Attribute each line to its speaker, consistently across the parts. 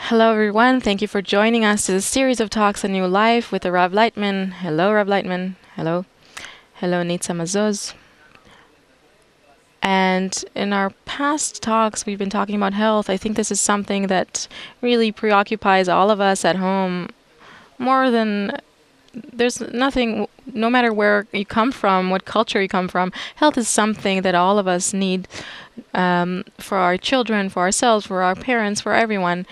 Speaker 1: Hello, everyone. Thank you for joining us to the series of talks on new life with the Rav Laitman. Hello, Rav Laitman. Hello. Hello, Nitza Mazoz. And in our past talks, we've been talking about health. I think this is something that really preoccupies all of us at home more than there's nothing, no matter where you come from, what culture you come from, health is something that all of us need for our children, for ourselves, for our parents, for everyone.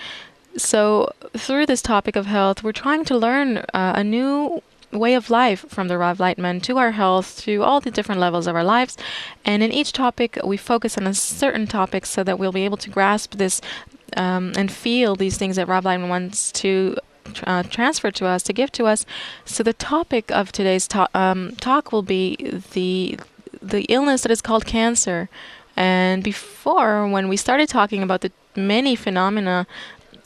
Speaker 1: So, through this topic of health, we're trying to learn a new way of life from the Rav Laitman to our health, to all the different levels of our lives. And in each topic, we focus on a certain topic so that we'll be able to grasp this and feel these things that Rav Laitman wants to transfer to us, to give to us. So, the topic of today's talk will be the illness that is called cancer. And before, when we started talking about the many phenomena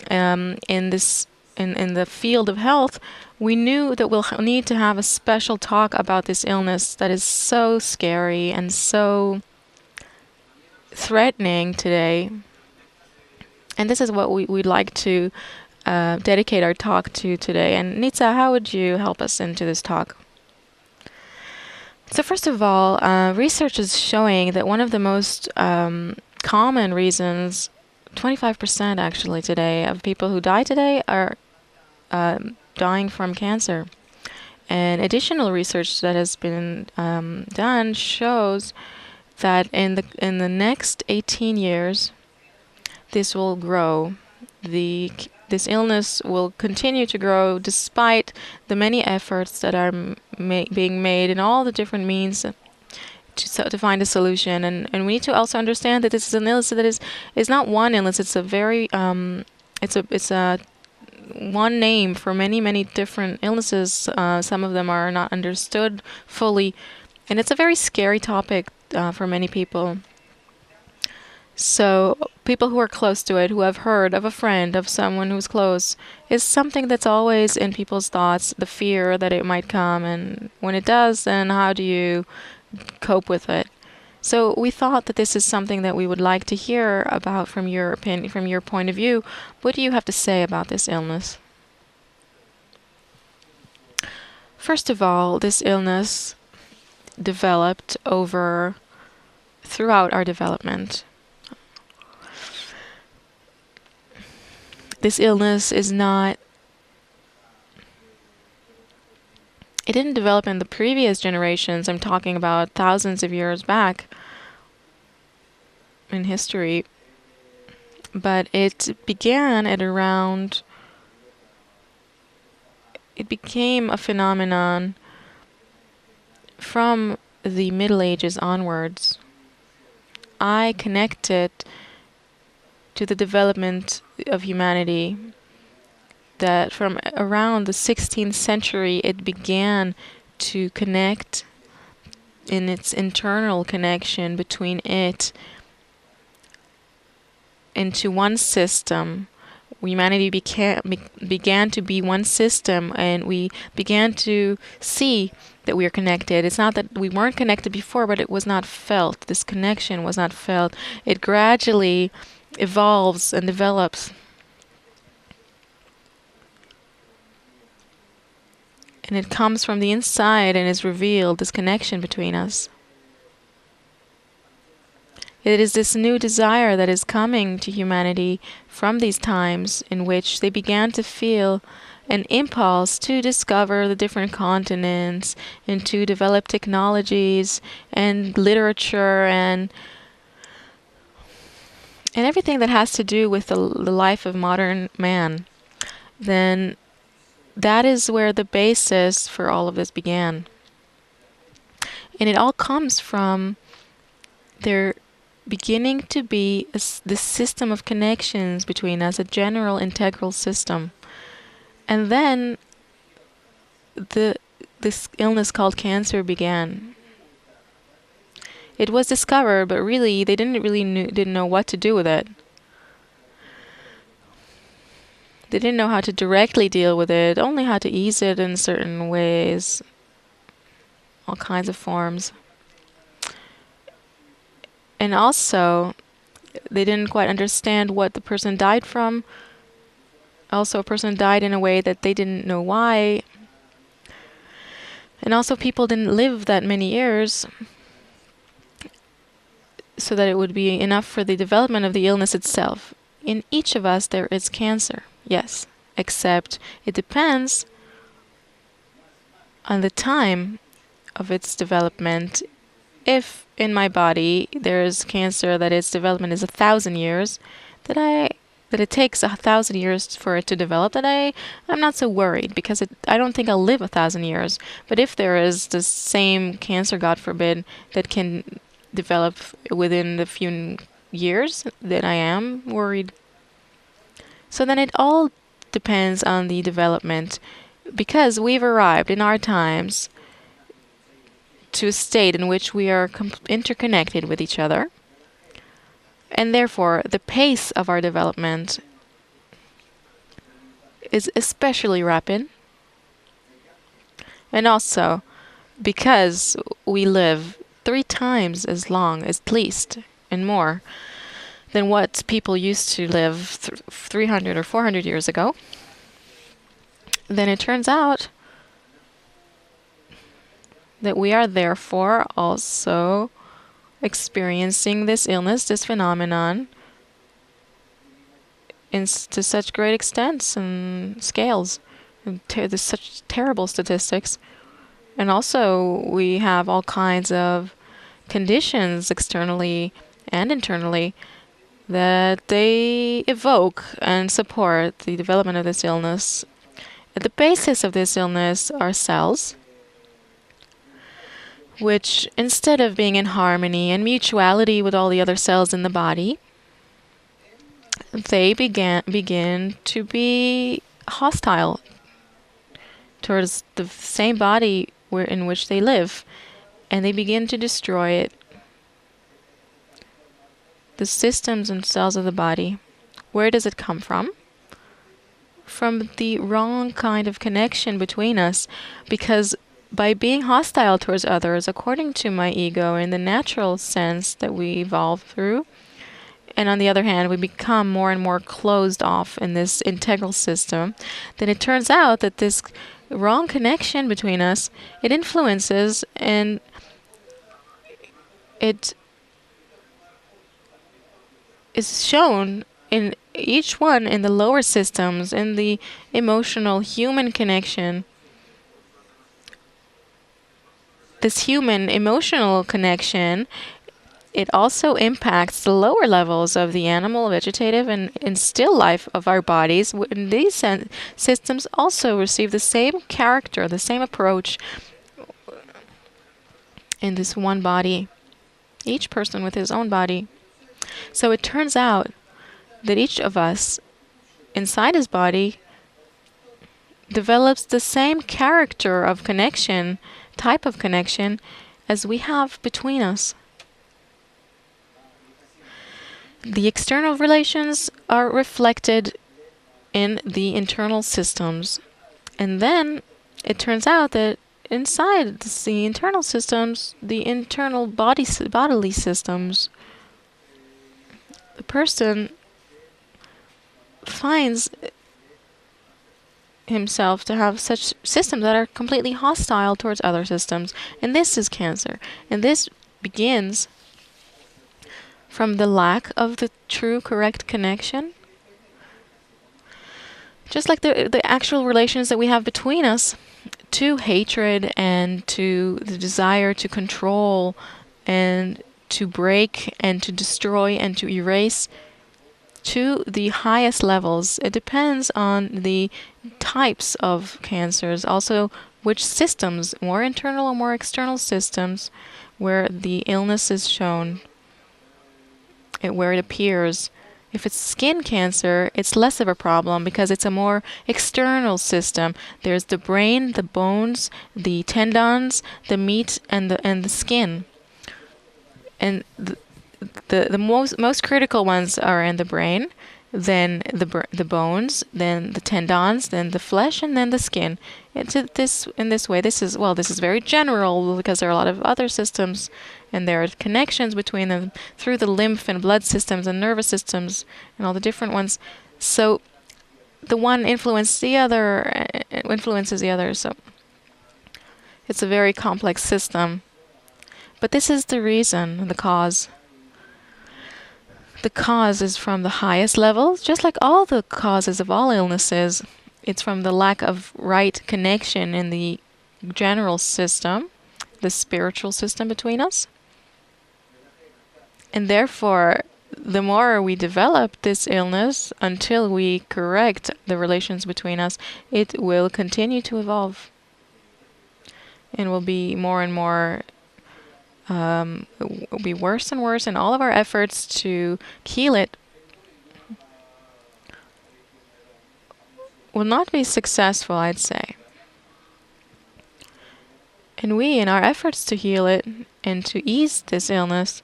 Speaker 1: in the field of health, we knew that we'll need to have a special talk about this illness that is so scary and so threatening today. And this is what we'd like to dedicate our talk to today. And Nitza, how would you help us into this talk? So first of all, research is showing that one of the most common reasons, 25% actually today, of people who die today are dying from cancer. And additional research that has been done shows that in the next 18 years, this will grow. This illness will continue to grow despite the many efforts that are being made in all the different means to find a solution. And we need to also understand that this is an illness that is not one illness. It's a very it's a one name for many different illnesses. Some of them are not understood fully, and it's a very scary topic for many people. So people who are close to it, who have heard of a friend, of someone who's close, is something that's always in people's thoughts, the fear that it might come. And when it does, then how do you cope with it? So we thought that this is something that we would like to hear about from your opinion, from your point of view. What do you have to say about this illness? First of all, this illness developed throughout our development. This illness is not, it didn't develop in the previous generations. I'm talking about thousands of years back in history. But it began at around, it became a phenomenon from the Middle Ages onwards. I connect it to the development of humanity, that from around the 16th century it began to connect in its internal connection between it into one system. Humanity began to be one system, and we began to see that we are connected. It's not that we weren't connected before, but it was not felt. This connection was not felt. It gradually evolves and develops. And it comes from the inside and is revealed, this connection between us. It is this new desire that is coming to humanity from these times in which they began to feel an impulse to discover the different continents and to develop technologies and literature and everything that has to do with the life of modern man. Then that is where the basis for all of this began. And it all comes from there beginning to be this system of connections between us, a general integral system. And then this illness called cancer began. It was discovered, but really they didn't know what to do with it. They didn't know how to directly deal with it, only how to ease it in certain ways, all kinds of forms. And also, they didn't quite understand what the person died from, Also, a person died in a way that they didn't know why. And also, people didn't live that many years so that it would be enough for the development of the illness itself. In each of us, there is cancer, yes, except it depends on the time of its development. If in my body there is cancer that its development is 1,000 years, that it takes 1,000 years for it to develop, I'm not so worried because I don't think I'll live 1,000 years. But if there is the same cancer, God forbid, that can develop within a few years, then I am worried. So then it all depends on the development, because we've arrived in our times to a state in which we are interconnected with each other, and therefore the pace of our development is especially rapid. And also because we live 3 times as long, at least, and more, than what people used to live 300 or 400 years ago, then it turns out that we are therefore also experiencing this illness, this phenomenon, to such great extents and scales, and such terrible statistics. And also we have all kinds of conditions externally and internally that they evoke and support the development of this illness. At the basis of this illness are cells, which, instead of being in harmony and mutuality with all the other cells in the body, they begin to be hostile towards the same body in which they live, and they begin to destroy it. The systems and cells of the body. Where does it come from? From the wrong kind of connection between us, because by being hostile towards others, according to my ego, in the natural sense that we evolve through, and on the other hand, we become more and more closed off in this integral system, then it turns out that this wrong connection between us, it influences, and it is shown in each one, in the lower systems, in the emotional human connection. This human emotional connection, it also impacts the lower levels of the animal, vegetative, and still life of our bodies. And these systems also receive the same character, the same approach in this one body, each person with his own body. So it turns out that each of us inside his body develops the same character of connection, type of connection, as we have between us. The external relations are reflected in the internal systems. And then it turns out that inside the internal systems, the internal bodily systems, the person finds himself to have such systems that are completely hostile towards other systems. And this is cancer. And this begins from the lack of the true, correct connection. Just like the actual relations that we have between us, to hatred and to the desire to control and to break and to destroy and to erase, to the highest levels. It depends on the types of cancers, also which systems, more internal or more external systems, where the illness is shown, where it appears. If it's skin cancer, it's less of a problem because it's a more external system. There's the brain, the bones, the tendons, the meat, and the skin. And the most critical ones are in the brain, then the bones, then the tendons, then the flesh, and then the skin. In this way, this is very general because there are a lot of other systems, and there are connections between them through the lymph and blood systems and nervous systems and all the different ones. So the one influences the other. So it's a very complex system. But this is the reason, the cause. The cause is from the highest levels, just like all the causes of all illnesses. It's from the lack of right connection in the general system, the spiritual system between us. And therefore, the more we develop this illness until we correct the relations between us, it will continue to evolve and will be more and more, will be worse and worse, and all of our efforts to heal it will not be successful, I'd say. And we, in our efforts to heal it and to ease this illness,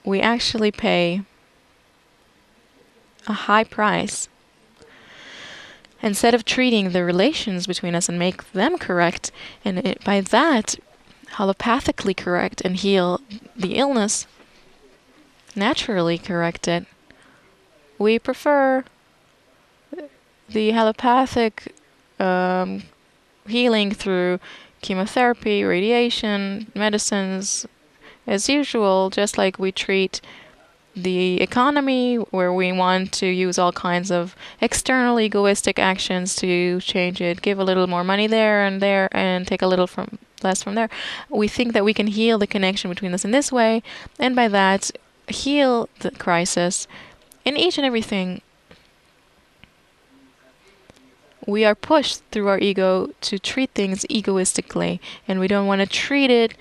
Speaker 1: we actually pay a high price. Instead of treating the relations between us and make them correct, and by that, holopathically correct and heal the illness, naturally correct it, we prefer the allopathic healing through chemotherapy, radiation, medicines, as usual, just like we treat the economy, where we want to use all kinds of external egoistic actions to change it, give a little more money there, and take a little from less from there. We think that we can heal the connection between us in this way, and by that, heal the crisis in each and everything. We are pushed through our ego to treat things egoistically, and we don't want to treat it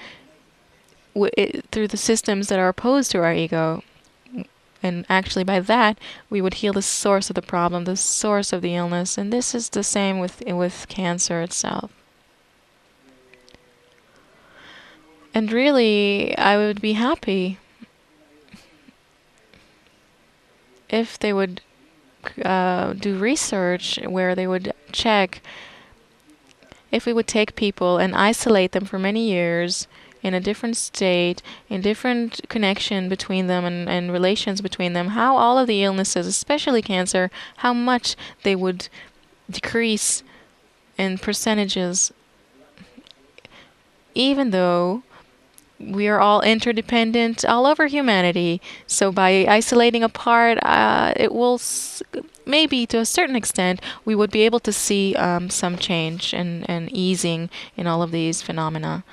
Speaker 1: through the systems that are opposed to our ego. And actually, by that, we would heal the source of the problem, the source of the illness. And this is the same with cancer itself. And really, I would be happy if they would do research where they would check if we would take people and isolate them for many years in a different state, in different connection between them and relations between them, how all of the illnesses, especially cancer, how much they would decrease in percentages, even though we are all interdependent all over humanity. So by isolating a part, it will maybe to a certain extent we would be able to see some change and easing in all of these phenomena.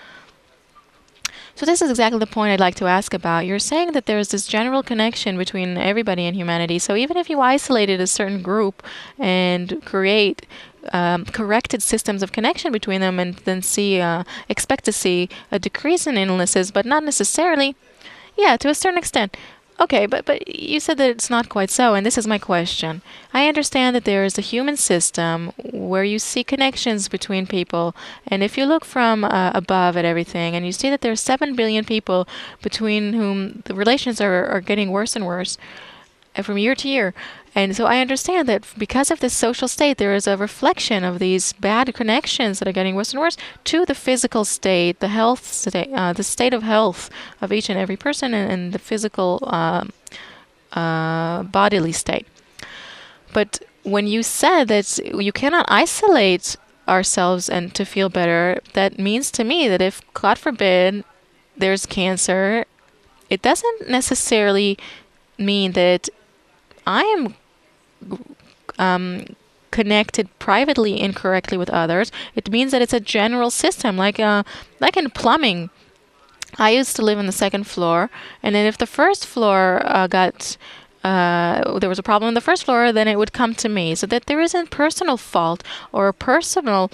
Speaker 1: So this is exactly the point I'd like to ask about. You're saying that there's this general connection between everybody in humanity. So even if you isolated a certain group and create corrected systems of connection between them, and then expect to see a decrease in illnesses, but not necessarily, yeah, to a certain extent. Okay, but you said that it's not quite so, and this is my question. I understand that there is a human system where you see connections between people, and if you look from above at everything, and you see that there are 7 billion people between whom the relations are getting worse and worse from year to year. And so I understand that because of this social state, there is a reflection of these bad connections that are getting worse and worse to the physical state, the health state, the state of health of each and every person, and the physical bodily state. But when you said that you cannot isolate ourselves and to feel better, that means to me that if, God forbid, there's cancer, it doesn't necessarily mean that I am connected privately incorrectly with others. It means that it's a general system, like in plumbing. I used to live on the second floor, and then if the first floor there was a problem on the first floor, then it would come to me. So that there isn't personal fault or a personal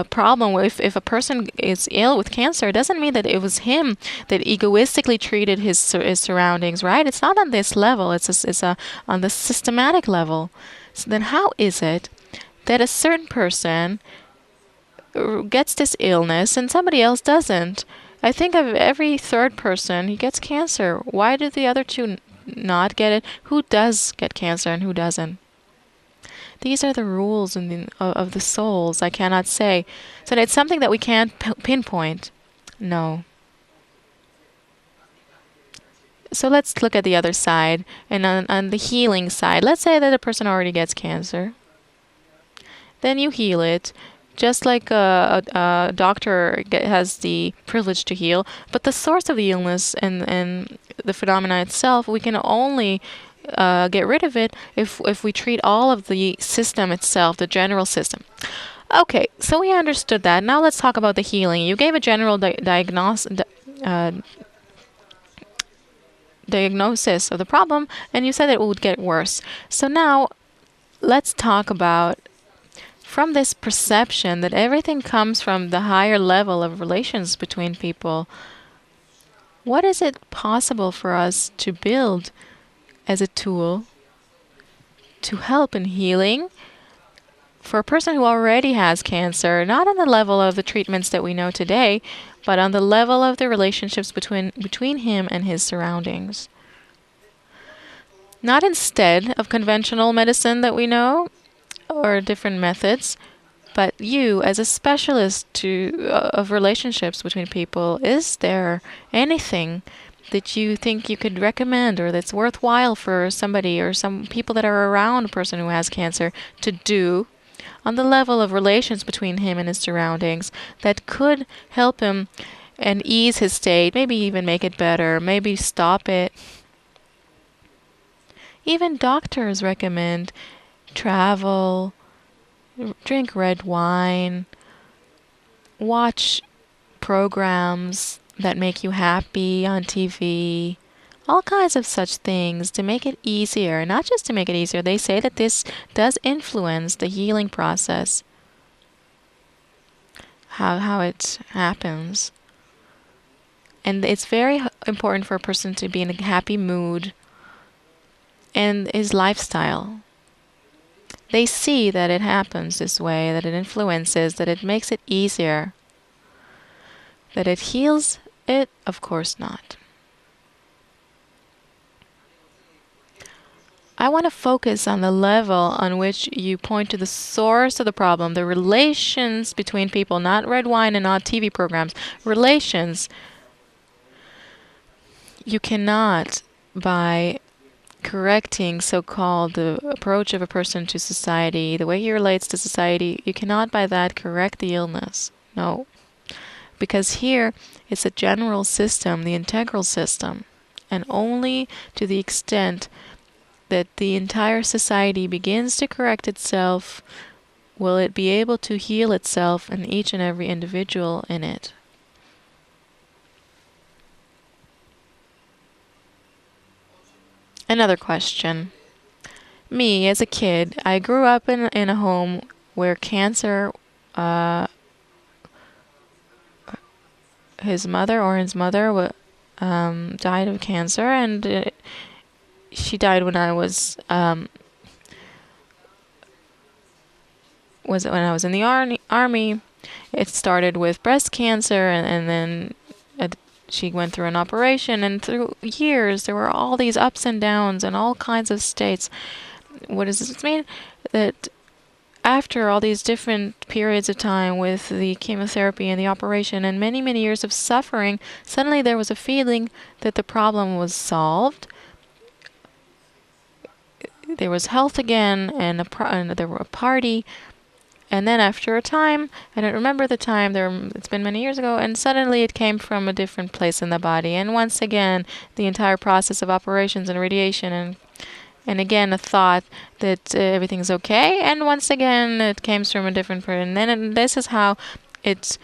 Speaker 1: problem. If a person is ill with cancer, it doesn't mean that it was him that egoistically treated his surroundings, right? It's not on this level. It's on the systematic level. So then how is it that a certain person gets this illness and somebody else doesn't? I think of every third person, he gets cancer. Why do the other two not get it? Who does get cancer and who doesn't? These are the rules of the souls. I cannot say. So it's something that we can't pinpoint. No. So let's look at the other side. And on the healing side, let's say that a person already gets cancer. Then you heal it, just like a doctor has the privilege to heal. But the source of the illness and the phenomena itself, we can only get rid of it if we treat all of the system itself, the general system. Okay, so we understood that. Now let's talk about the healing. You gave a general uh, diagnosis of the problem, and you said it would get worse. So now let's talk about, from this perception that everything comes from the higher level of relations between people, what is it possible for us to build as a tool to help in healing for a person who already has cancer, not on the level of the treatments that we know today, but on the level of the relationships between him and his surroundings? Not instead of conventional medicine that we know or different methods, but you as a specialist of relationships between people, is there anything that you think you could recommend or that's worthwhile for somebody or some people that are around a person who has cancer to do on the level of relations between him and his surroundings that could help him and ease his state, maybe even make it better, maybe stop it? Even doctors recommend travel, drink red wine, watch programs that make you happy on TV, all kinds of such things to make it easier. Not just to make it easier, they say that this does influence the healing process, how it happens. And it's very important for a person to be in a happy mood and his lifestyle. They see that it happens this way, that it influences, that it makes it easier. That it heals it, of course not. I want to focus on the level on which you point to the source of the problem, the relations between people, not red wine and not TV programs. Relations. You cannot, by correcting so-called the approach of a person to society, the way he relates to society, you cannot by that correct the illness. No. Because here it's a general system, the integral system. And only to the extent that the entire society begins to correct itself will it be able to heal itself and each and every individual in it. Another question. Me, as a kid, I grew up in a home where cancer, his mother died of cancer, and she died when I was when I was in the army. It started with breast cancer, and then she went through an operation, and through years there were all these ups and downs and all kinds of states. What does this mean? That after all these different periods of time with the chemotherapy and the operation and many, many years of suffering, suddenly there was a feeling that the problem was solved. There was health again, and there were a party. And then after a time, I don't remember the time, it's been many years ago, and suddenly it came from a different place in the body. And once again, the entire process of operations and radiation, and again a thought that everything's okay, and once again it came from a different person. And then this is how it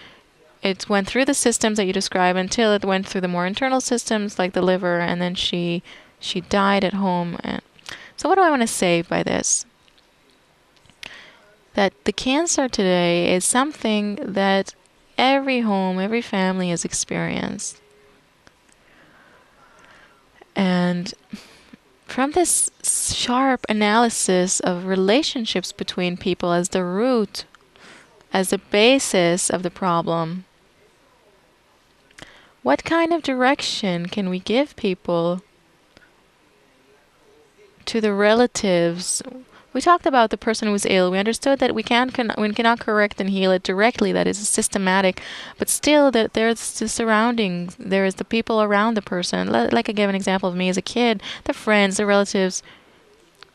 Speaker 1: went through the systems that you describe until it went through the more internal systems like the liver, and then she died at home. And so what do I want to say by this? That the cancer today is something that every home, every family has experienced. And from this sharp analysis of relationships between people as the root, as the basis of the problem, what kind of direction can we give people to the relatives We talked about the person who's ill. We understood that we cannot correct and heal it directly. That is systematic, but still, that there's the surroundings. There is the people around the person. Like I gave an example of me as a kid, the friends, the relatives.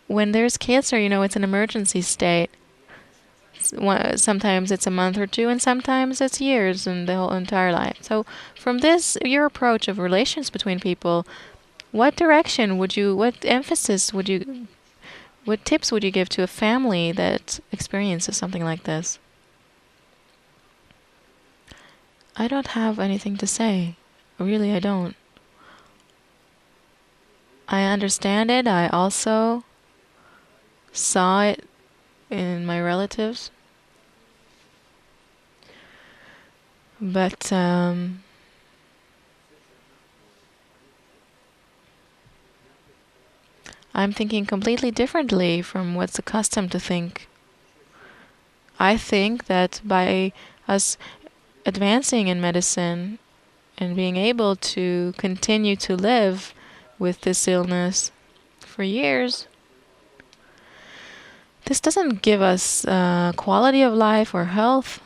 Speaker 1: When there's cancer, it's an emergency state. Sometimes it's a month or two, and sometimes it's years and the whole entire life. So, from this, your approach of relations between people, what direction would you, what emphasis would you, what tips would you give to a family that experiences something like this? I don't have anything to say. Really, I don't. I understand it. I also saw it in my relatives. But I'm thinking completely differently from what's accustomed to think. I think that by us advancing in medicine and being able to continue to live with this illness for years, this doesn't give us quality of life or health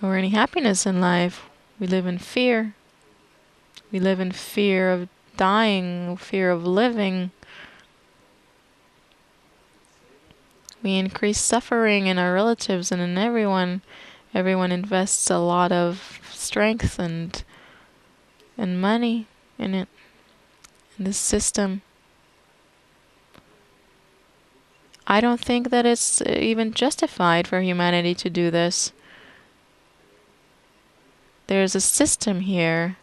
Speaker 1: or any happiness in life. We live in fear. We live in fear of dying, fear of living. We increase suffering in our relatives and in everyone. Everyone invests a lot of strength and money in it, in this system. I don't think that it's even justified for humanity to do this. There's a system here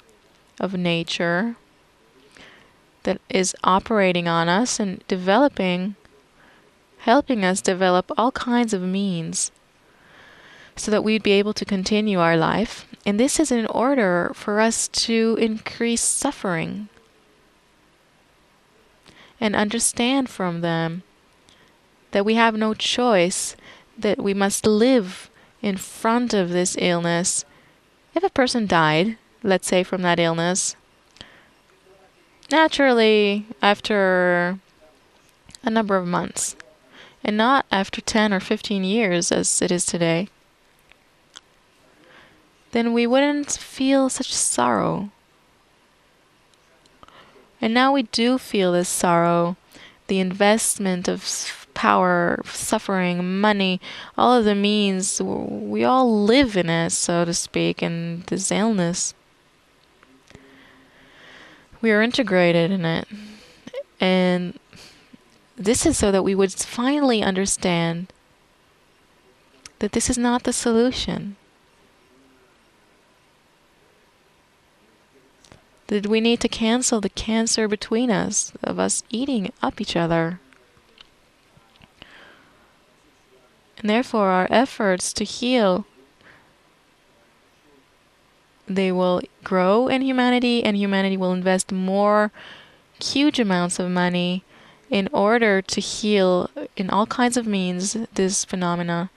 Speaker 1: of nature that is operating on us and helping us develop all kinds of means so that we'd be able to continue our life. And this is in order for us to increase suffering and understand from them that we have no choice, that we must live in front of this illness. If a person died, let's say from that illness, naturally after a number of months, and not after 10 or 15 years as it is today, then we wouldn't feel such sorrow. And now we do feel this sorrow, the investment of power, suffering, money, all of the means. We all live in it, so to speak, in this illness. We are integrated in it. And this is so that we would finally understand that this is not the solution. That we need to cancel the cancer between us, of us eating up each other. And therefore our efforts to heal, they will grow in humanity, and humanity will invest more huge amounts of money in order to heal in all kinds of means this phenomena.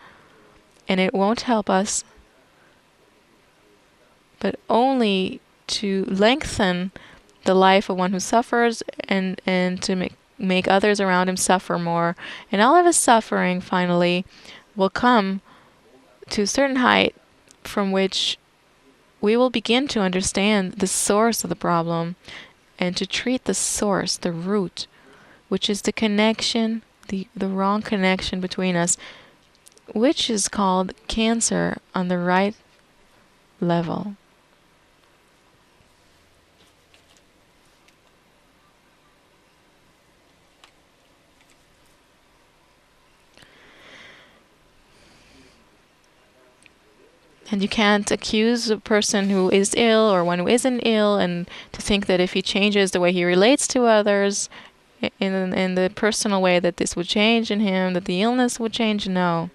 Speaker 1: And it won't help us, but only to lengthen the life of one who suffers, and to make others around him suffer more. And all of his suffering finally will come to a certain height from which we will begin to understand the source of the problem and to treat the source, the root, which is the connection, the wrong connection between us, which is called cancer on the right level. And you can't accuse a person who is ill or one who isn't ill, and to think that if he changes the way he relates to others in the personal way, that this would change in him, that the illness would change. No.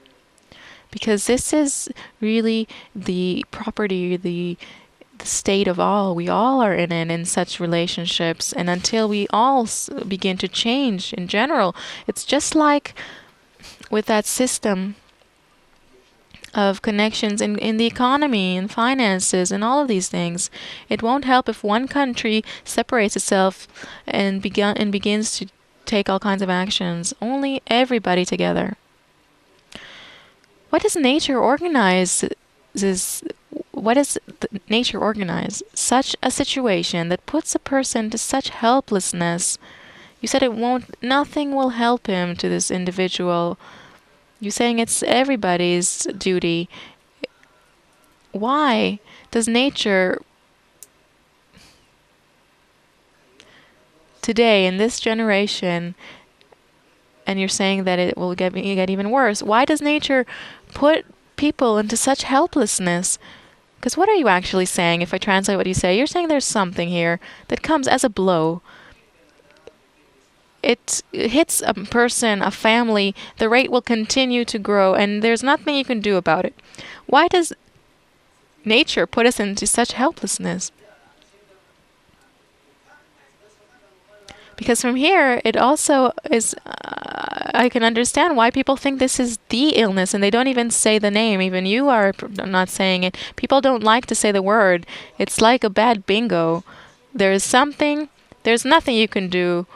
Speaker 1: Because this is really the property, the state of all. We all are in it, in such relationships. And until we all begin to change in general, it's just like with that system of connections in the economy and finances and all of these things. It won't help if one country separates itself and begins take all kinds of actions. Only everybody together. What does nature organize? What does nature organize? Such a situation that puts a person to such helplessness. You said nothing will help him to this individual. You're saying it's everybody's duty. Why does nature today in this generation, and you're saying that it will get even worse, why does nature put people into such helplessness? Because what are you actually saying? If I translate what you say, you're saying there's something here that comes as a blow. It hits a person, a family, the rate will continue to grow, and there's nothing you can do about it. Why does nature put us into such helplessness? Because from here, it also is, I can understand why people think this is the illness, and they don't even say the name. Even you are not saying it. People don't like to say the word. It's like a bad bingo. There's nothing you can do.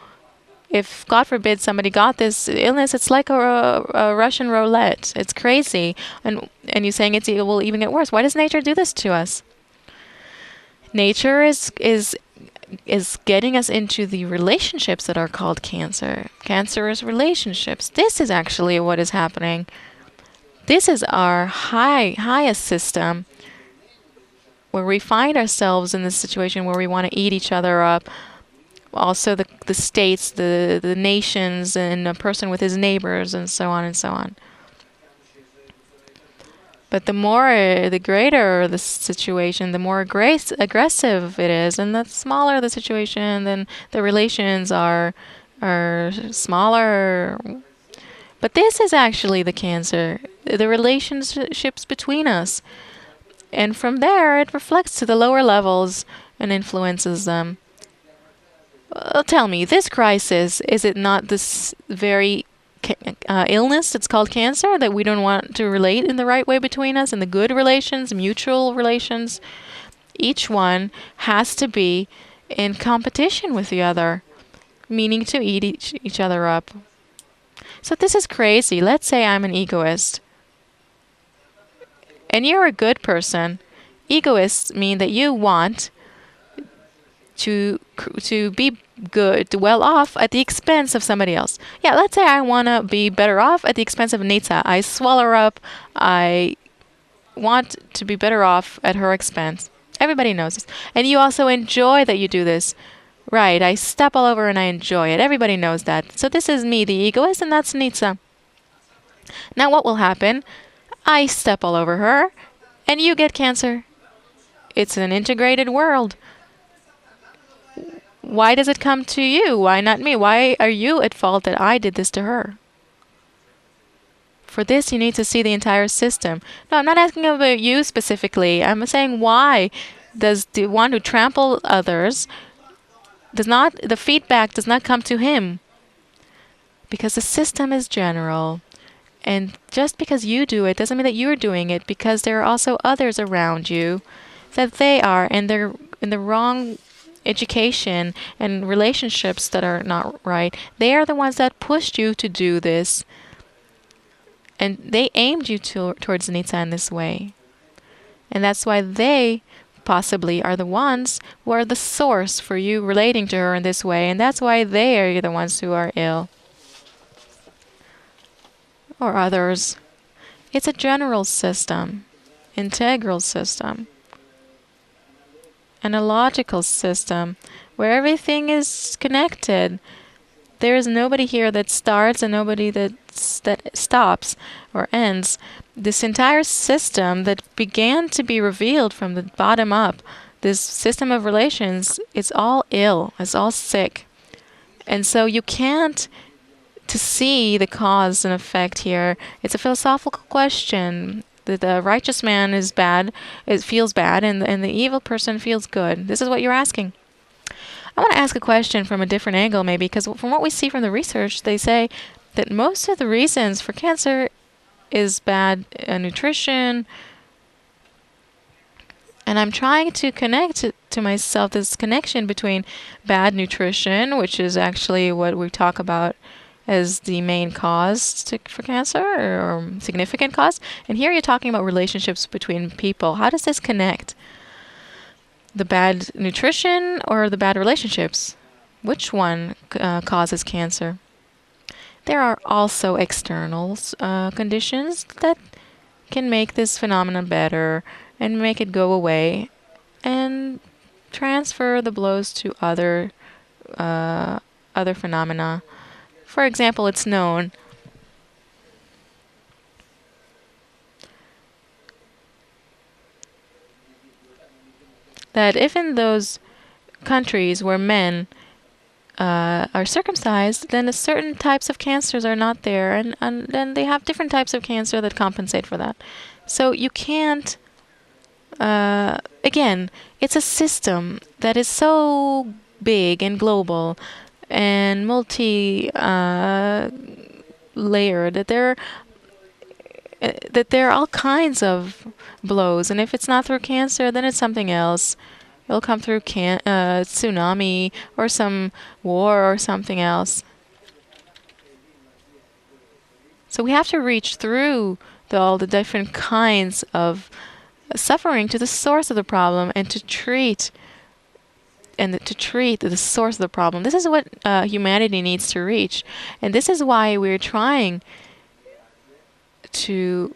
Speaker 1: If, God forbid, somebody got this illness, it's like a Russian roulette. It's crazy. And you're saying it will even get worse. Why does nature do this to us? Nature is getting us into the relationships that are called cancer. Cancerous relationships. This is actually what is happening. This is our highest system, where we find ourselves in this situation where we want to eat each other up. Also the states, the nations, and a person with his neighbors, and so on and so on. But the greater the situation, the more aggressive it is, and the smaller the situation, then the relations are smaller. But this is actually the cancer, the relationships between us. And from there, it reflects to the lower levels and influences them. Tell me, this crisis, is it not this very illness that's called cancer that we don't want to relate in the right way between us, in the good relations, mutual relations? Each one has to be in competition with the other, meaning to eat each other up. So this is crazy. Let's say I'm an egoist, and you're a good person. Egoists mean that you want to be good, well off at the expense of somebody else. Yeah, let's say I want to be better off at the expense of Nita. I swallow her up. I want to be better off at her expense. Everybody knows this. And you also enjoy that you do this. Right, I step all over and I enjoy it. Everybody knows that. So this is me, the egoist, and that's Nita. Now what will happen? I step all over her, and you get cancer. It's an integrated world. Why does it come to you? Why not me? Why are you at fault that I did this to her? For this, you need to see the entire system. No, I'm not asking about you specifically. I'm saying, why does the one who trampled others, the feedback does not come to him? Because the system is general. And just because you do it doesn't mean that you're doing it, because there are also others around you that they are, and they're in the wrong education and relationships that are not right. They are the ones that pushed you to do this, and they aimed you towards Nita in this way. And that's why they possibly are the ones who are the source for you relating to her in this way, and that's why they are the ones who are ill. Or others. It's a general system, integral system, and a logical system where everything is connected. There is nobody here that starts and nobody that stops or ends. This entire system that began to be revealed from the bottom up, this system of relations, it's all ill, it's all sick. And so you can't to see the cause and effect here. It's a philosophical question. The righteous man is bad, it feels bad, and the evil person feels good. This is what you're asking. I want to ask a question from a different angle, maybe, because from what we see from the research, they say that most of the reasons for cancer is bad nutrition. And I'm trying to connect to myself this connection between bad nutrition, which is actually what we talk about as the main cause for cancer or significant cause. And here you're talking about relationships between people. How does this connect? The bad nutrition or the bad relationships? Which one causes cancer? There are also external conditions that can make this phenomenon better and make it go away and transfer the blows to other phenomena. For example, it's known that if in those countries where men are circumcised, then a certain types of cancers are not there, and then they have different types of cancer that compensate for that. So you can't, again, it's a system that is so big and global and multi-layered that there are all kinds of blows, and if it's not through cancer, then it's something else. It'll come through tsunami or some war or something else. So we have to reach through all the different kinds of suffering to the source of the problem and to treat the source of the problem. This is what humanity needs to reach, and this is why we're trying to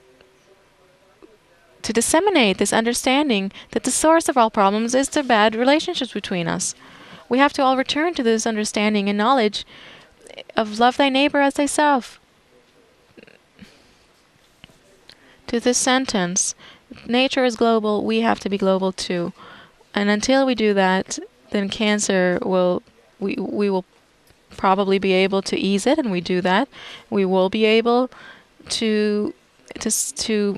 Speaker 1: disseminate this understanding that the source of all problems is the bad relationships between us. We have to all return to this understanding and knowledge of love thy neighbor as thyself. To this sentence, nature is global, we have to be global too. And until we do that, then cancer we will probably be able to ease it, and we do that. We will be able to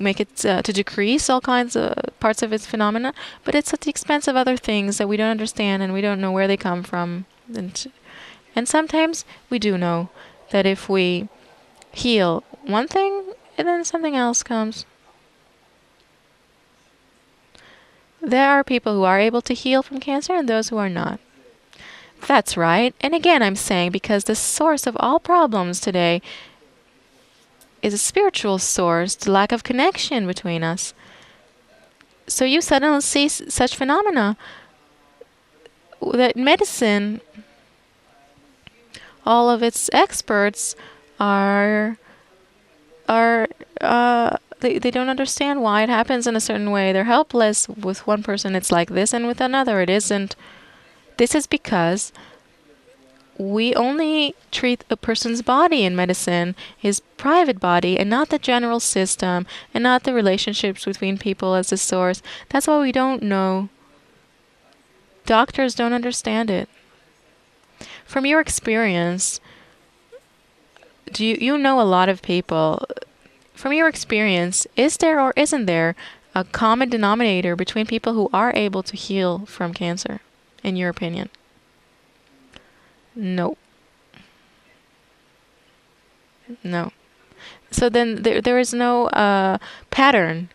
Speaker 1: make it to decrease all kinds of parts of its phenomena, but it's at the expense of other things that we don't understand and we don't know where they come from. And sometimes we do know that if we heal one thing, and then something else comes. There are people who are able to heal from cancer and those who are not. That's right. And again, I'm saying because the source of all problems today is a spiritual source, the lack of connection between us. So you suddenly see such phenomena that medicine, all of its experts they don't understand why it happens in a certain way. They're helpless. With one person it's like this, and with another it isn't. This is because we only treat a person's body in medicine, his private body, and not the general system, and not the relationships between people as the source. That's why we don't know. Doctors don't understand it. From your experience, you know a lot of people. From your experience, is there or isn't there a common denominator between people who are able to heal from cancer, in your opinion? No. No. So then there is no pattern.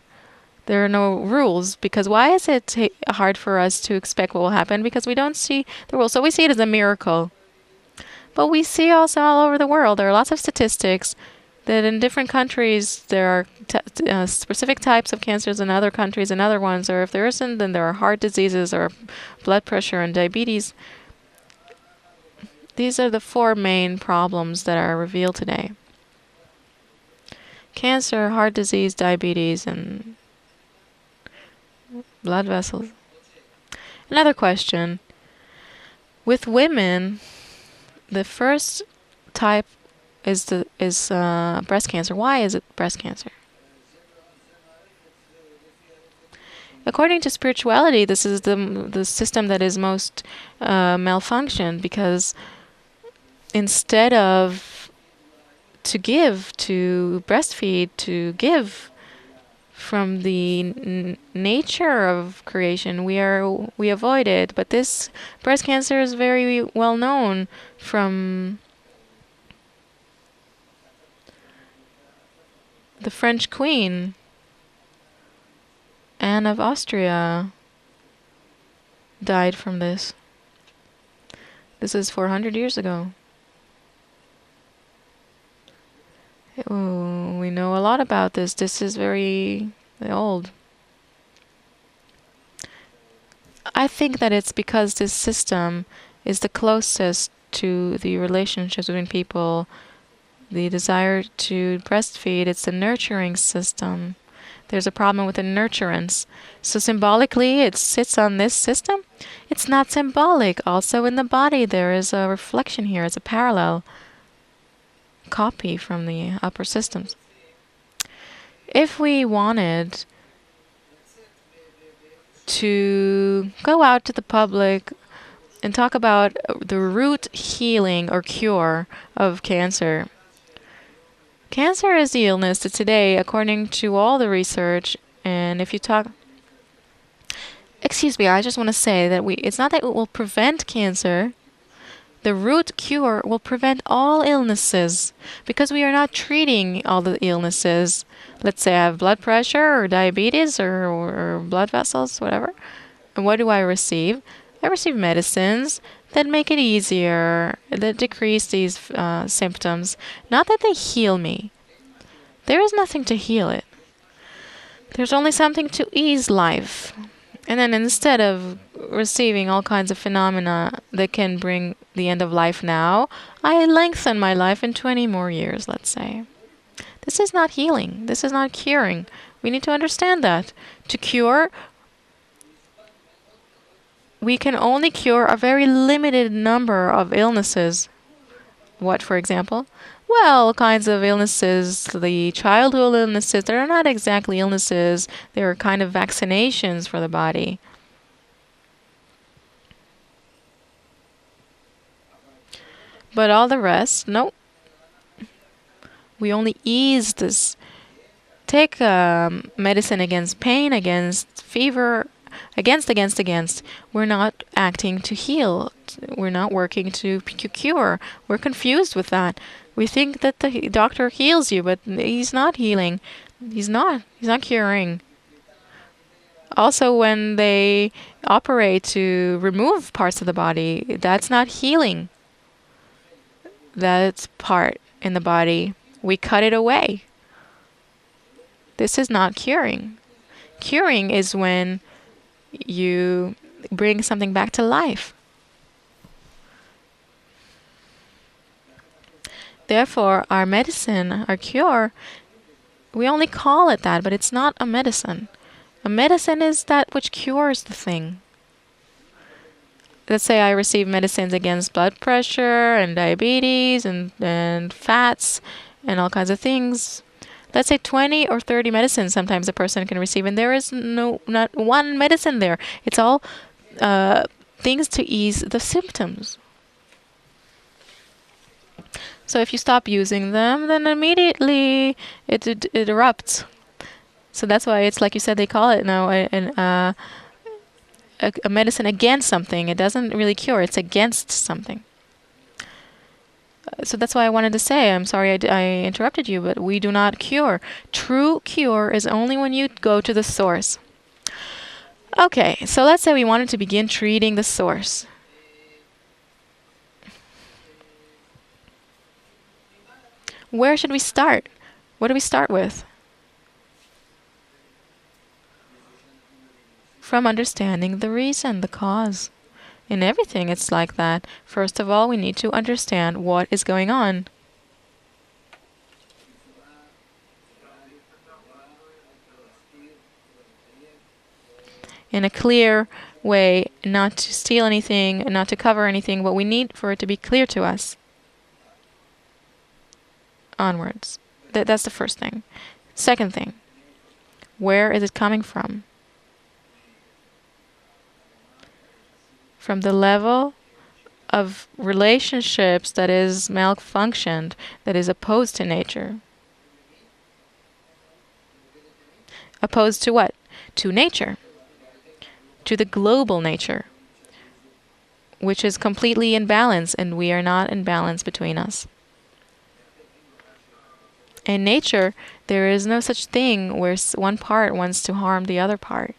Speaker 1: There are no rules, because why is it hard for us to expect what will happen? Because we don't see the rules. So we see it as a miracle. But we see also all over the world, there are lots of statistics that in different countries there are specific types of cancers in other countries and other ones, or if there isn't, then there are heart diseases or blood pressure and diabetes. These are the 4 main problems that are revealed today. Cancer, heart disease, diabetes, and blood vessels. Another question. With women, the first type is breast cancer. Why is it breast cancer? According to spirituality, this is the system that is most malfunctioned, because instead of to breastfeed, to give from the nature of creation, we avoid it. But this breast cancer is very well known from the French Queen, Anne of Austria, died from this. This is 400 years ago. Oh, we know a lot about this. This is very old. I think that it's because this system is the closest to the relationships between people. The desire to breastfeed, it's a nurturing system. There's a problem with the nurturance. So symbolically, it sits on this system. It's not symbolic. Also in the body, there is a reflection here. It's a parallel copy from the upper systems. If we wanted to go out to the public and talk about the root healing or cure of cancer. Cancer is the illness that today, according to all the research, and if you talk... Excuse me, I just want to say that it's not that it will prevent cancer. The root cure will prevent all illnesses because we are not treating all the illnesses. Let's say I have blood pressure or diabetes or blood vessels, whatever. And what do I receive? I receive medicines that make it easier, that decrease these symptoms. Not that they heal me. There is nothing to heal it. There's only something to ease life. And then instead of receiving all kinds of phenomena that can bring the end of life now, I lengthen my life in 20 more years, let's say. This is not healing. This is not curing. We need to understand that. To cure, we can only cure a very limited number of illnesses. What, for example? Well, all kinds of illnesses, the childhood illnesses, they're not exactly illnesses. They're kind of vaccinations for the body. But all the rest, no. We only ease this. Take medicine against pain, against fever, against. We're not acting to heal. We're not working to cure. We're confused with that. We think that the doctor heals you, but he's not healing. He's not curing. Also, when they operate to remove parts of the body, that's not healing. That's part in the body. We cut it away. This is not curing. Curing is when you bring something back to life. Therefore, our medicine, our cure, we only call it that, but it's not a medicine. A medicine is that which cures the thing. Let's say I receive medicines against blood pressure and diabetes and fats and all kinds of things. Let's say 20 or 30 medicines sometimes a person can receive, and there is not one medicine there. It's all things to ease the symptoms. So if you stop using them, then immediately it erupts. So that's why it's like you said, they call it now a medicine against something. It doesn't really cure, it's against something. So that's why I wanted to say, I'm sorry I interrupted you, but we do not cure. True cure is only when you go to the source. Okay, so let's say we wanted to begin treating the source. Where should we start? What do we start with? From understanding the reason, the cause. In everything, it's like that. First of all, we need to understand what is going on. In a clear way, not to steal anything, not to cover anything, but we need for it to be clear to us. Onwards. That's the first thing. Second thing, where is it coming from? From the level of relationships that is malfunctioned, that is opposed to nature. Opposed to what? To nature. To the global nature, which is completely in balance, and we are not in balance between us. In nature, there is no such thing where one part wants to harm the other part.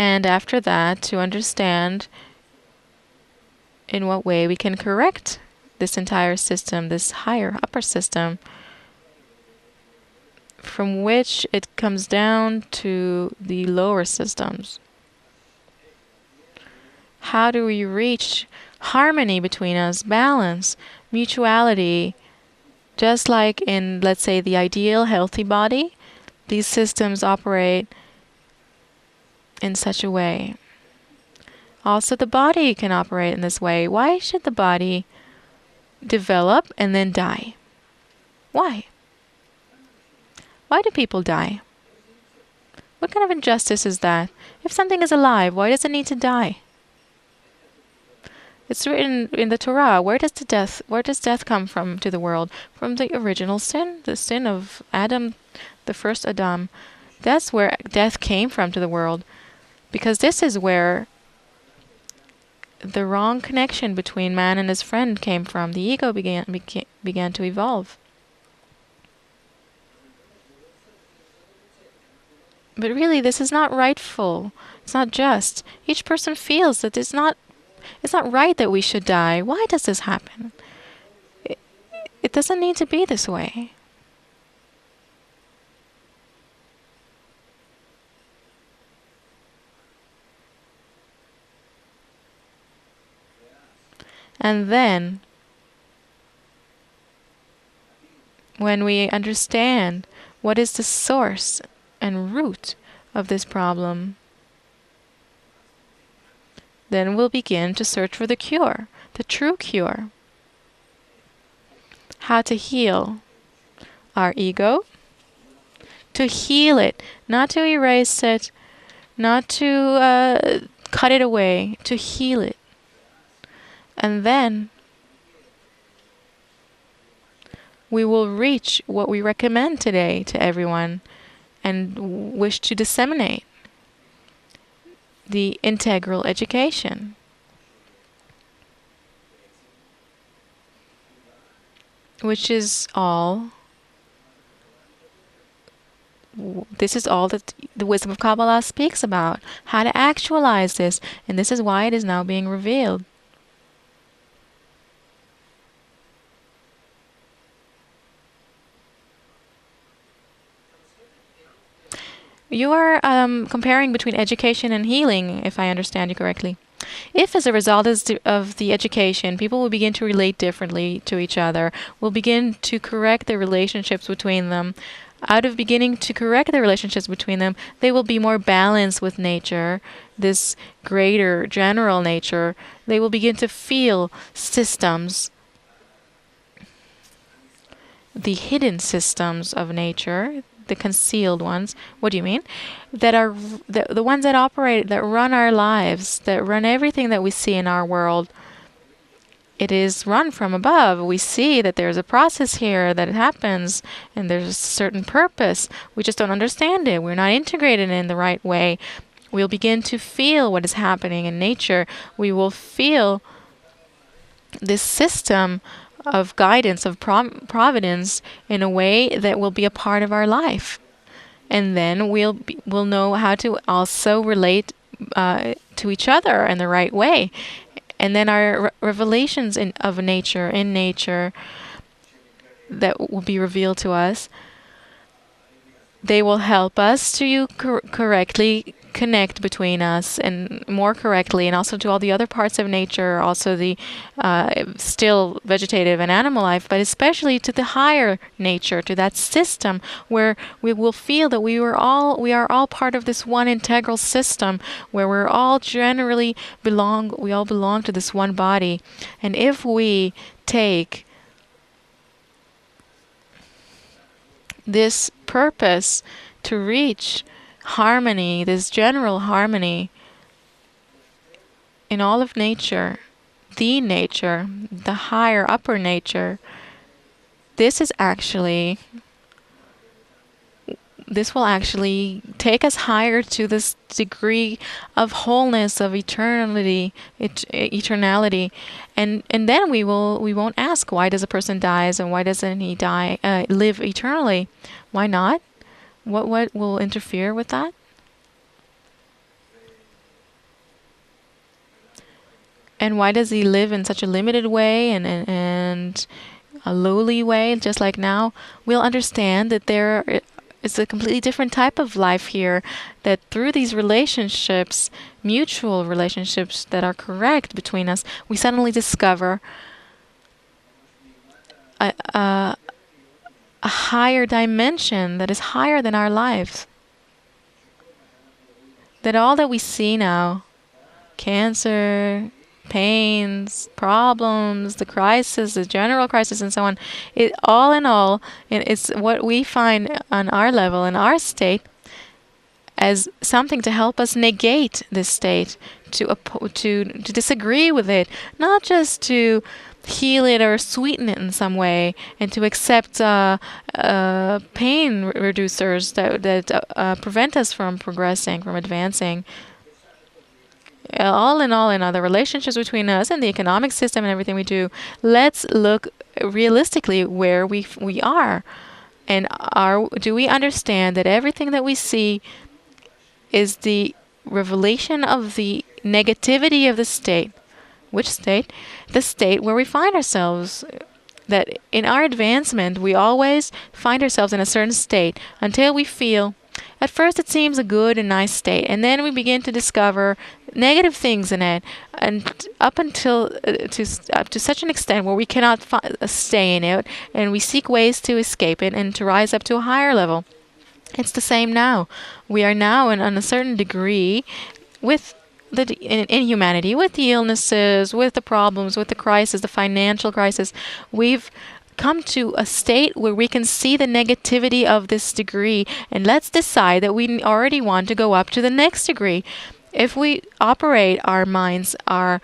Speaker 1: And after that, to understand in what way we can correct this entire system, this higher upper system, from which it comes down to the lower systems. How do we reach harmony between us, balance, mutuality, just like in, let's say, the ideal healthy body? These systems operate in such a way. Also, the body can operate in this way. Why should the body develop and then die? Why? Why do people die? What kind of injustice is that? If something is alive, why does it need to die? It's written in the Torah. Where does death come from to the world? From the original sin, the sin of Adam, the first Adam. That's where death came from to the world. Because this is where the wrong connection between man and his friend came from. The ego began to evolve. But really, this is not rightful. It's not just. Each person feels that it's not right that we should die. Why does this happen? It doesn't need to be this way. And then, when we understand what is the source and root of this problem, then we'll begin to search for the cure, the true cure. How to heal our ego, to heal it, not to erase it, not to cut it away, to heal it. And then we will reach what we recommend today to everyone and wish to disseminate: the integral education. Which is all, this is all that the wisdom of Kabbalah speaks about, how to actualize this, and this is why it is now being revealed. You are comparing between education and healing, if I understand you correctly. If, as a result of the education, people will begin to relate differently to each other, will begin to correct the relationships between them, out of beginning to correct the relationships between them, they will be more balanced with nature, this greater general nature. They will begin to feel systems, the hidden systems of nature, the concealed ones. What do you mean? That are the ones that operate, that run our lives, that run everything that we see in our world. It is run from above. We see that there's a process here that happens, and there's a certain purpose. We just don't understand it. We're not integrated in the right way. We'll begin to feel what is happening in nature. We will feel this system of guidance, of providence, in a way that will be a part of our life. And then we'll know how to also relate to each other in the right way. And then our revelations of nature, in nature, that will be revealed to us, they will help us to correctly connect between us, and more correctly, and also to all the other parts of nature, also the still vegetative and animal life, but especially to the higher nature, to that system where we will feel that we are all part of this one integral system, where we all belong to this one body. And if we take this purpose to reach harmony, this general harmony in all of nature, the higher upper nature, this will actually take us higher to this degree of wholeness, of eternality, and then we won't ask, why does a person dies and why doesn't he live eternally? Why not? What will interfere with that? And why does he live in such a limited way and a lowly way, just like now? We'll understand that there is a completely different type of life here, that through these relationships, mutual relationships that are correct between us, we suddenly discover a higher dimension that is higher than our lives. That all that we see now, cancer, pains, problems, the crisis, the general crisis, and so on, it all in all, it's what we find on our level, in our state, as something to help us negate this state, to disagree with it, not just to heal it or sweeten it in some way, and to accept pain reducers that prevent us from progressing, from advancing. All in all, in the relationships between us and the economic system and everything we do, let's look realistically where we are, and do we understand that everything that we see is the revelation of the negativity of the state. Which state? The state where we find ourselves. That in our advancement, we always find ourselves in a certain state until we feel, at first it seems a good and nice state, and then we begin to discover negative things in it, and up to such an extent where we cannot stay in it, and we seek ways to escape it and to rise up to a higher level. It's the same now. We are now on a certain degree with in humanity, with the illnesses, with the problems, with the crisis, the financial crisis. We've come to a state where we can see the negativity of this degree, and let's decide that we already want to go up to the next degree. If we operate our minds, our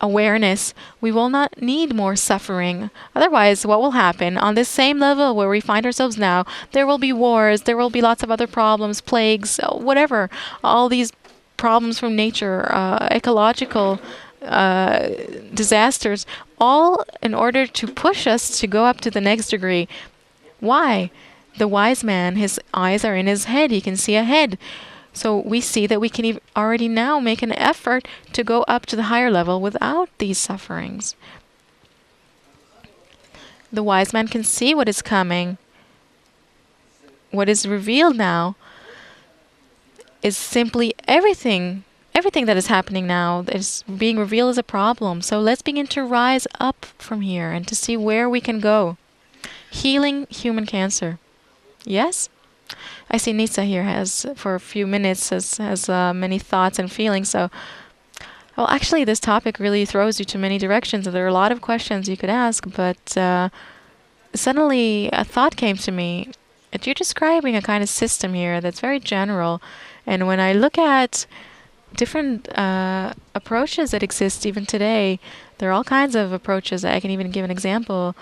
Speaker 1: awareness, we will not need more suffering. Otherwise, what will happen on this same level where we find ourselves now, there will be wars, there will be lots of other problems, plagues, whatever, all these problems from nature, ecological disasters, all in order to push us to go up to the next degree. Why? The wise man, his eyes are in his head, he can see ahead. So we see that we can already now make an effort to go up to the higher level without these sufferings. The wise man can see what is coming. What is revealed now is simply everything that is happening now is being revealed as a problem. So let's begin to rise up from here and to see where we can go. Healing human cancer. Yes? I see Nisa here has, for a few minutes, has many thoughts and feelings. So, well, actually, this topic really throws you to many directions. There are a lot of questions you could ask, but suddenly a thought came to me. You're describing a kind of system here that's very general. And when I look at different approaches that exist even today, there are all kinds of approaches. I can even give an example.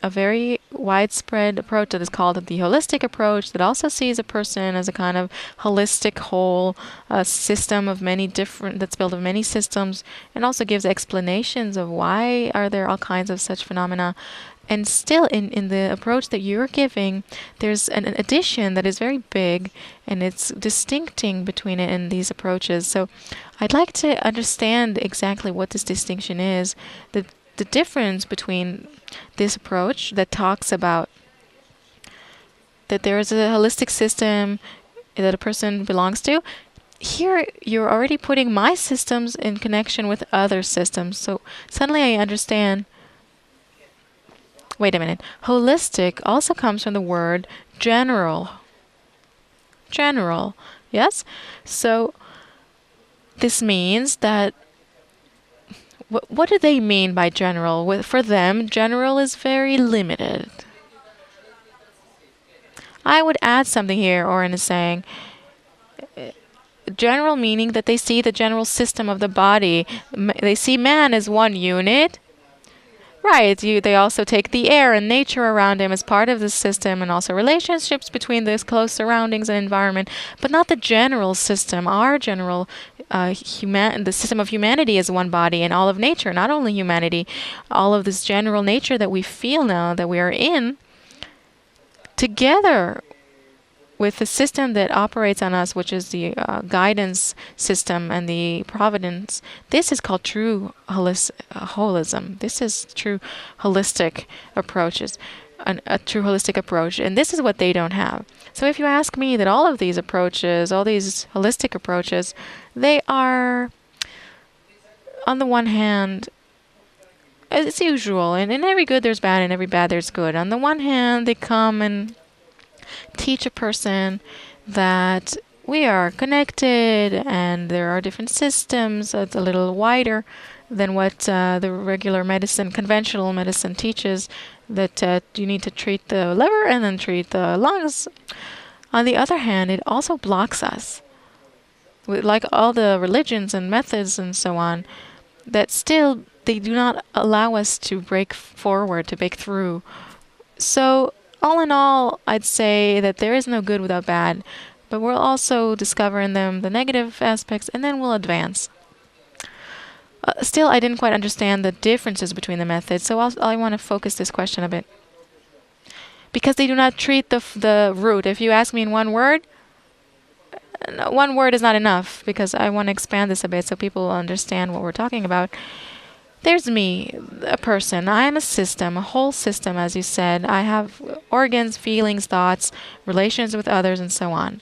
Speaker 1: A very widespread approach that is called the holistic approach, that also sees a person as a kind of holistic whole, system of many different, that's built of many systems, and also gives explanations of why are there all kinds of such phenomena. And still, in the approach that you're giving, there's an addition that is very big, and it's distincting between it and these approaches. So I'd like to understand exactly what this distinction is, the difference between this approach that talks about that there is a holistic system that a person belongs to. Here, you're already putting my systems in connection with other systems. So suddenly I understand. Wait a minute. Holistic also comes from the word general. General. Yes? So this means that what do they mean by general? For them, general is very limited. I would add something here, Oren is saying. General meaning that they see the general system of the body. They see man as one unit. Right, they also take the air and nature around him as part of the system, and also relationships between those close surroundings and environment, but not the general system. Our general the system of humanity is one body, and all of nature, not only humanity, all of this general nature that we feel now that we are in, together with the system that operates on us, which is the guidance system and the providence, this is called true holism. This is true holistic approaches, a true holistic approach, and this is what they don't have. So if you ask me, that all of these approaches, all these holistic approaches, they are, on the one hand, as usual, and in every good there's bad, and every bad there's good. On the one hand, they come and teach a person that we are connected and there are different systems. It's a little wider than what the regular medicine, conventional medicine teaches, that you need to treat the liver and then treat the lungs. On the other hand, it also blocks us. Like all the religions and methods and so on, that still they do not allow us to break forward, to break through. So all in all, I'd say that there is no good without bad, but we'll also discover in them the negative aspects, and then we'll advance. Still, I didn't quite understand the differences between the methods, so I want to focus this question a bit. Because they do not treat the root. If you ask me in one word, one word is not enough, because I want to expand this a bit so people understand what we're talking about. There's me, a person. I am a system, a whole system, as you said. I have organs, feelings, thoughts, relations with others, and so on.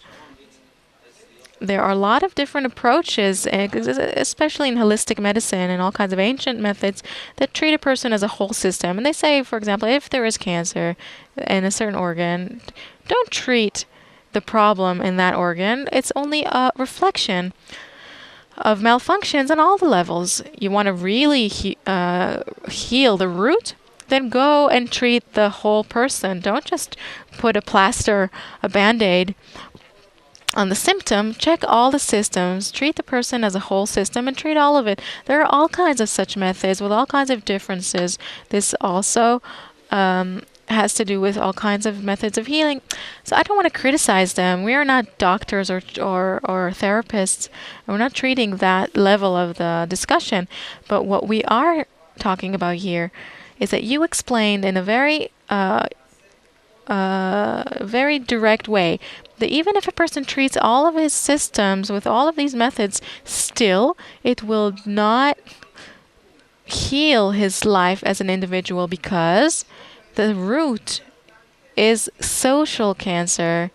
Speaker 1: There are a lot of different approaches, especially in holistic medicine and all kinds of ancient methods, that treat a person as a whole system. And they say, for example, if there is cancer in a certain organ, don't treat the problem in that organ. It's only a reflection of malfunctions on all the levels. You want to really heal the root? Then go and treat the whole person. Don't just put a plaster, a band-aid on the symptom. Check all the systems. Treat the person as a whole system and treat all of it. There are all kinds of such methods with all kinds of differences. This also has to do with all kinds of methods of healing. So I don't want to criticize them. We are not doctors or therapists. We're not treating that level of the discussion. But what we are talking about here is that you explained in a very very direct way that even if a person treats all of his systems with all of these methods, still it will not heal his life as an individual, because the root is social cancer,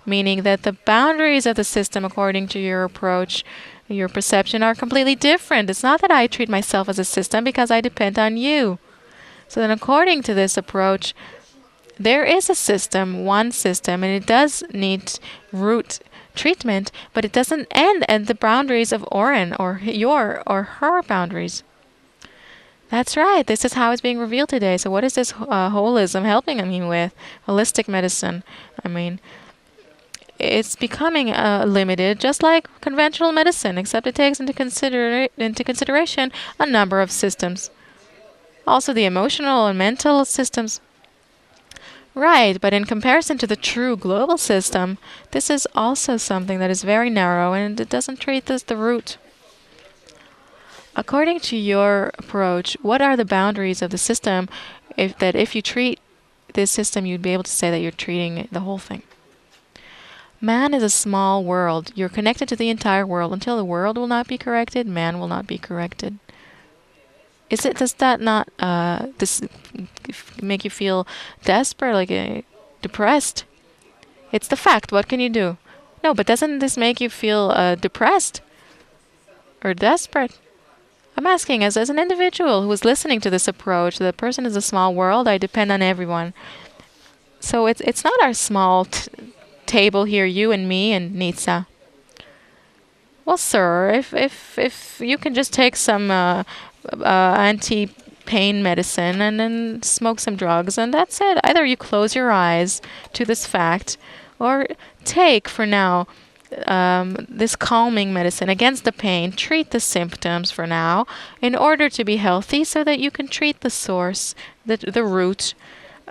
Speaker 1: meaning that the boundaries of the system, according to your approach, your perception, are completely different. It's not that I treat myself as a system because I depend on you. So then according to this approach, there is a system, one system, and it does need root treatment, but it doesn't end at the boundaries of Oren or your or her boundaries. That's right. This is how it's being revealed today. So what is this holism helping me with? Holistic medicine. I mean, it's becoming limited, just like conventional medicine, except it takes into consideration a number of systems. Also the emotional and mental systems. Right, but in comparison to the true global system, this is also something that is very narrow, and it doesn't treat the root. According to your approach, what are the boundaries of the system if you treat this system, you'd be able to say that you're treating the whole thing? Man is a small world. You're connected to the entire world. Until the world will not be corrected, man will not be corrected. Does that not make you feel desperate, like depressed? It's the fact. What can you do? No, but doesn't this make you feel depressed or desperate? I'm asking, as an individual who is listening to this approach, the person is a small world. I depend on everyone. So it's not our small table here, you and me and Nitsa. Well, sir, if you can just take some anti-pain medicine and then smoke some drugs, and that's it. Either you close your eyes to this fact, or take for now this calming medicine against the pain. Treat the symptoms for now in order to be healthy, so that you can treat the source, the root.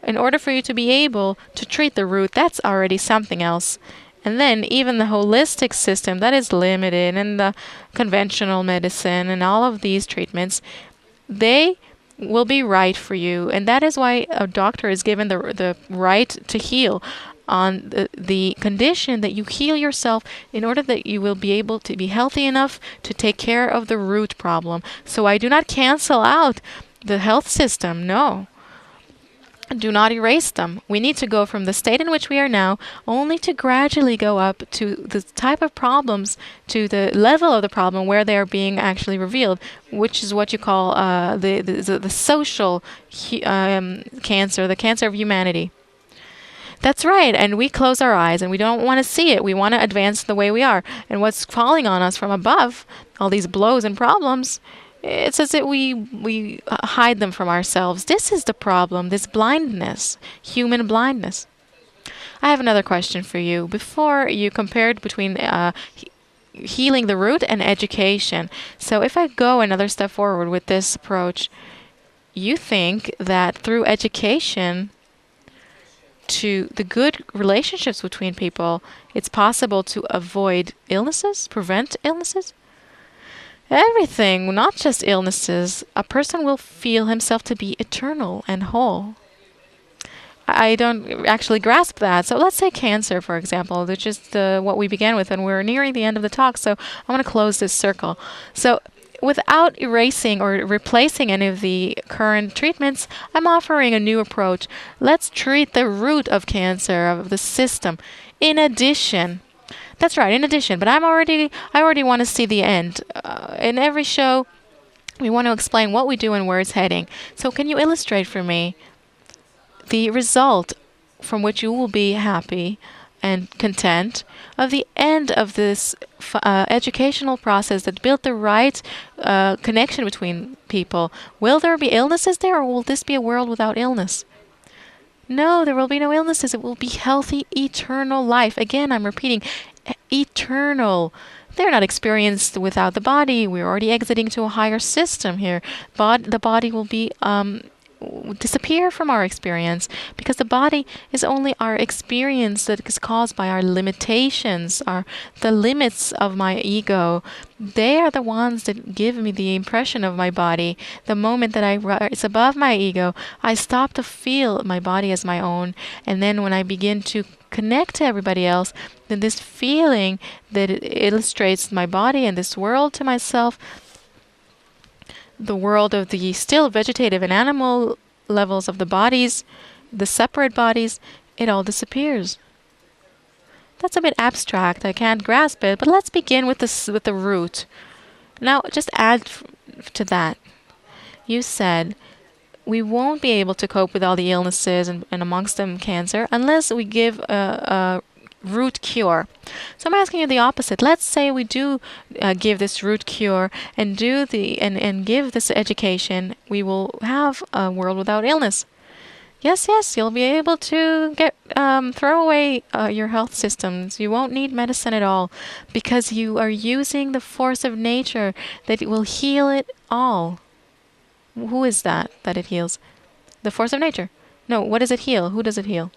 Speaker 1: In order for you to be able to treat the root, that's already something else. And then even the holistic system, that is limited, and the conventional medicine and all of these treatments, they will be right for you. And that is why a doctor is given the right to heal. on the condition that you heal yourself in order that you will be able to be healthy enough to take care of the root problem. So I do not cancel out the health system. No. Do not erase them. We need to go from the state in which we are now only to gradually go up to the type of problems, to the level of the problem where they are being actually revealed, which is what you call the social cancer, the cancer of humanity. That's right, and we close our eyes and we don't want to see it. We want to advance the way we are. And what's falling on us from above, all these blows and problems, it's as if we hide them from ourselves. This is the problem, this blindness, human blindness. I have another question for you. Before you compared between healing the root and education. So if I go another step forward with this approach, you think that through education to the good relationships between people, it's possible to avoid illnesses, prevent illnesses? Everything, not just illnesses. A person will feel himself to be eternal and whole. I don't actually grasp that. So let's say cancer, for example, which is what we began with, and we're nearing the end of the talk, so I want to close this circle. So without erasing or replacing any of the current treatments, I'm offering a new approach. Let's treat the root of cancer, of the system, in addition. That's right, in addition. But I already want to see the end. In every show, we want to explain what we do and where it's heading. So can you illustrate for me the result from which you will be happy and content of the end of this educational process that built the right connection between people? Will there be illnesses there, or will this be a world without illness? No, there will be no illnesses. It will be healthy, eternal life. Again, I'm repeating, eternal. They're not experienced without the body. We're already exiting to a higher system here. The body will be disappear from our experience, because the body is only our experience that is caused by our limitations, the limits of my ego. They are the ones that give me the impression of my body. The moment that it's above my ego, I stop to feel my body as my own, and then when I begin to connect to everybody else, then this feeling that it illustrates my body and this world to myself, the world of the still vegetative and animal levels of the bodies, the separate bodies, it all disappears. That's a bit abstract. I can't grasp it, but let's begin with the root. Now, just add to that. You said we won't be able to cope with all the illnesses and amongst them cancer unless we give a root cure. So I'm asking you the opposite. Let's say we do give this root cure and and give this education. We will have a world without illness. Yes, you'll be able to throw away your health systems. You won't need medicine at all, because you are using the force of nature that will heal it all. Who is that it heals? The force of nature. No, what does it heal? Who does it heal?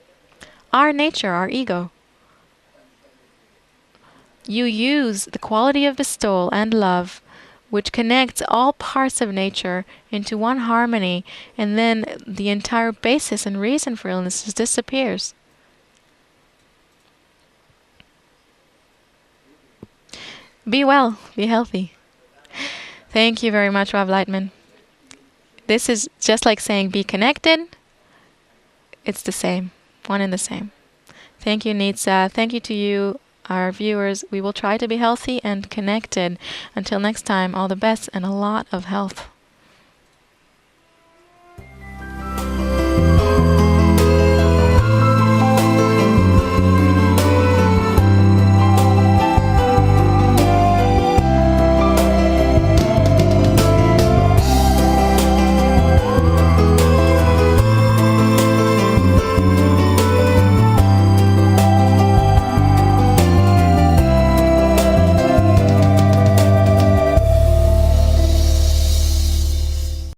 Speaker 1: Our nature, our ego. You use the quality of bestowal and love, which connects all parts of nature into one harmony, and then the entire basis and reason for illnesses disappears. Be well, be healthy. Thank you very much, Rav Laitman. This is just like saying be connected. It's the same, one and the same. Thank you, Nitsa. Thank you to you, our viewers. We will try to be healthy and connected. Until next time, all the best and a lot of health.